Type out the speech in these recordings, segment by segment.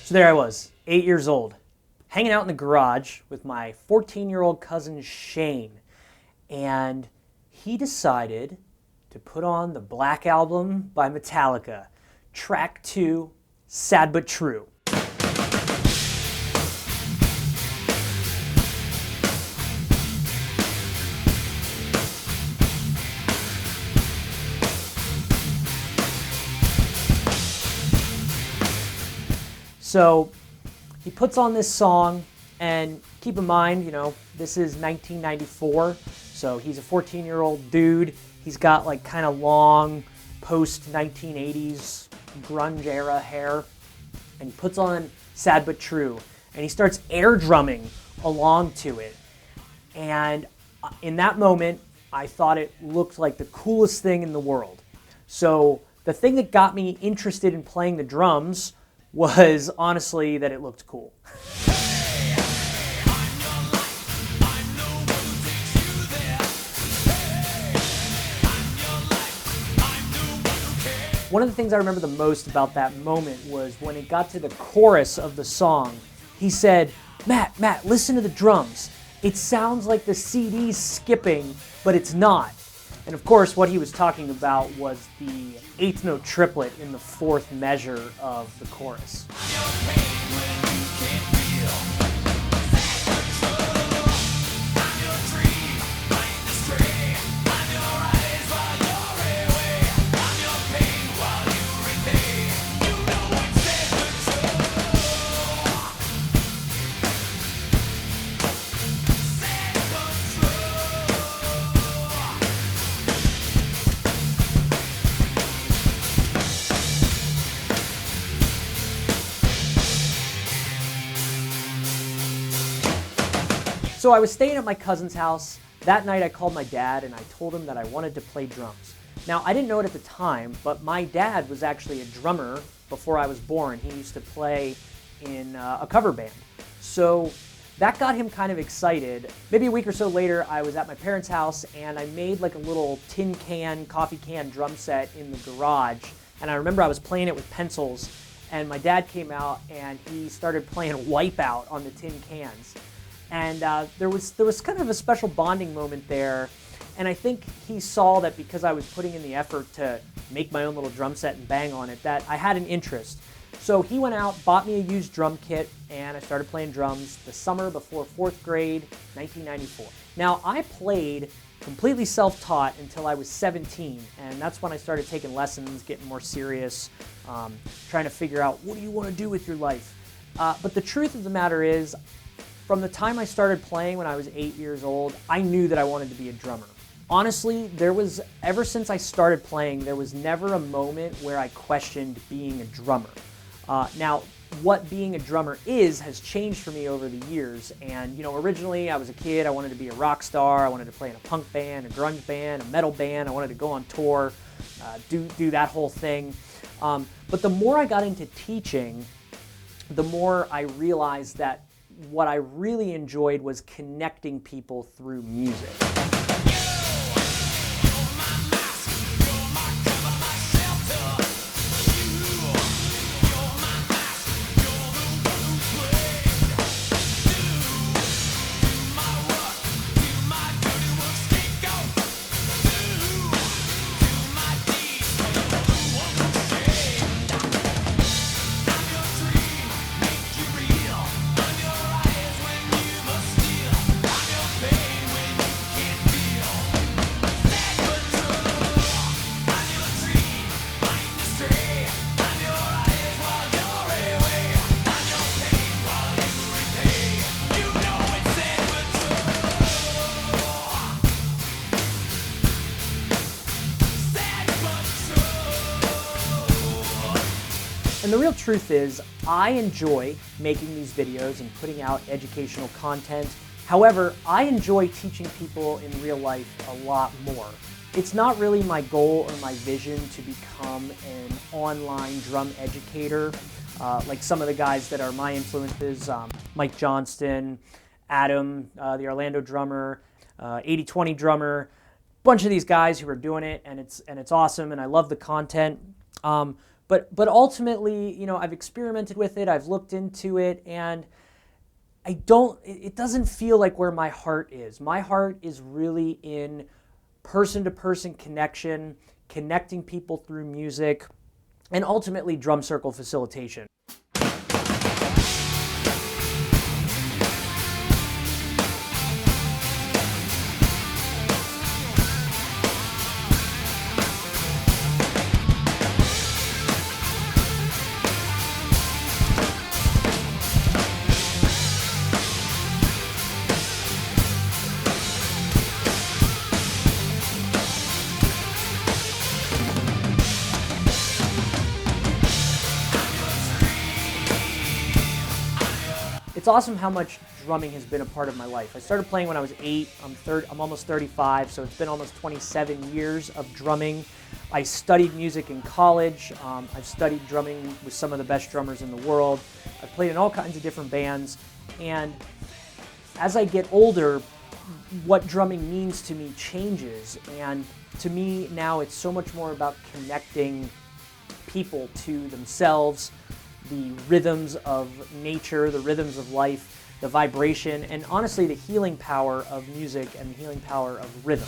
So there I was, 8 years old, hanging out in the garage with my 14-year-old cousin Shane, and he decided to put on the Black Album by Metallica, track 2, Sad But True. So he puts on this song, and keep in mind, this is 1994, so he's a 14-year-old dude. He's got like kind of long post-1980s grunge era hair, and he puts on Sad But True, and he starts air drumming along to it. And in that moment, I thought it looked like the coolest thing in the world. So the thing that got me interested in playing the drums was honestly that it looked cool. One of the things I remember the most about that moment was when it got to the chorus of the song, he said, Matt, listen to the drums. It sounds like the CD's skipping, but it's not. And of course, what he was talking about was the eighth note triplet in the fourth measure of the chorus. So I was staying at my cousin's house. That night I called my dad and I told him that I wanted to play drums. Now I didn't know it at the time, but my dad was actually a drummer before I was born. He used to play in a cover band. So that got him kind of excited. Maybe a week or so later I was at my parents' house and I made like a little tin can, coffee can drum set in the garage. And I remember I was playing it with pencils and my dad came out and he started playing Wipeout on the tin cans. And there was kind of a special bonding moment there, and I think he saw that because I was putting in the effort to make my own little drum set and bang on it, that I had an interest. So he went out, bought me a used drum kit, and I started playing drums the summer before 4th grade, 1994. Now I played completely self-taught until I was 17, and that's when I started taking lessons, getting more serious, trying to figure out what do you want to do with your life. But the truth of the matter is, from the time I started playing when I was 8 years old, I knew that I wanted to be a drummer. Honestly, ever since I started playing, there was never a moment where I questioned being a drummer. Now, what being a drummer has changed for me over the years. And, originally I was a kid, I wanted to be a rock star, I wanted to play in a punk band, a grunge band, a metal band, I wanted to go on tour, do that whole thing. But the more I got into teaching, the more I realized that what I really enjoyed was connecting people through music. And the real truth is, I enjoy making these videos and putting out educational content. However, I enjoy teaching people in real life a lot more. It's not really my goal or my vision to become an online drum educator, like some of the guys that are my influences, Mike Johnston, Adam, the Orlando drummer, 80/20 drummer, a bunch of these guys who are doing it, and it's awesome, and I love the content. But ultimately, you know, I've experimented with it, I've looked into it, and it doesn't feel like where my heart is. My heart is really in person-to-person connection, connecting people through music, and ultimately drum circle facilitation. It's awesome how much drumming has been a part of my life. I started playing when I was 8. I'm almost 35, so it's been almost 27 years of drumming. I studied music in college. I've studied drumming with some of the best drummers in the world. I've played in all kinds of different bands. And as I get older, what drumming means to me changes. And to me now it's so much more about connecting people to themselves, the rhythms of nature, the rhythms of life, the vibration, and honestly the healing power of music and the healing power of rhythm.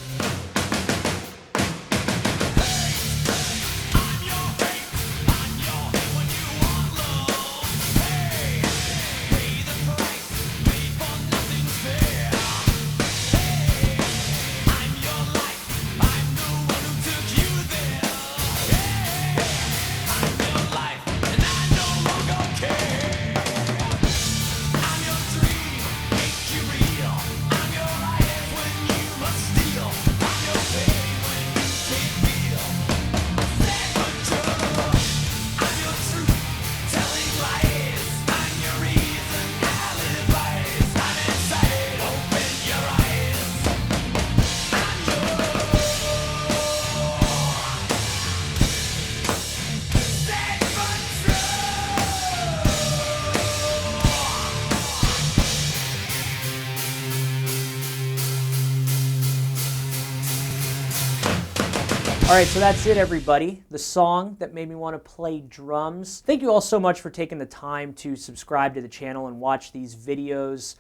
All right, so that's it, everybody. The song that made me want to play drums. Thank you all so much for taking the time to subscribe to the channel and watch these videos.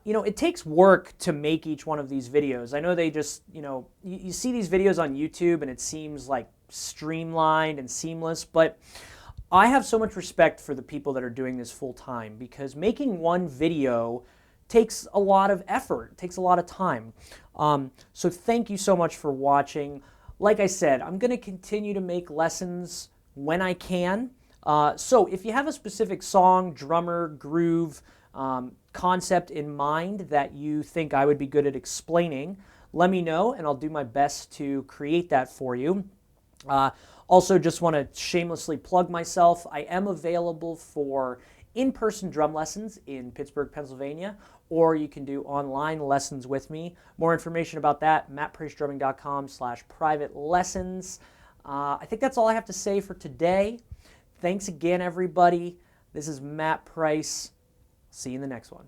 You know, it takes work to make each one of these videos. I know they just, you know, you see these videos on YouTube and it seems like streamlined and seamless, but I have so much respect for the people that are doing this full time, because making one video takes a lot of effort, takes a lot of time. So thank you so much for watching. Like I said, I'm going to continue to make lessons when I can. So if you have a specific song, drummer, groove, concept in mind that you think I would be good at explaining, let me know and I'll do my best to create that for you. Also, just want to shamelessly plug myself. I am available for in-person drum lessons in Pittsburgh, Pennsylvania, or you can do online lessons with me. More information about that, mattpricedrumming.com/private lessons. I think that's all I have to say for today. Thanks again, everybody. This is Matt Price. See you in the next one.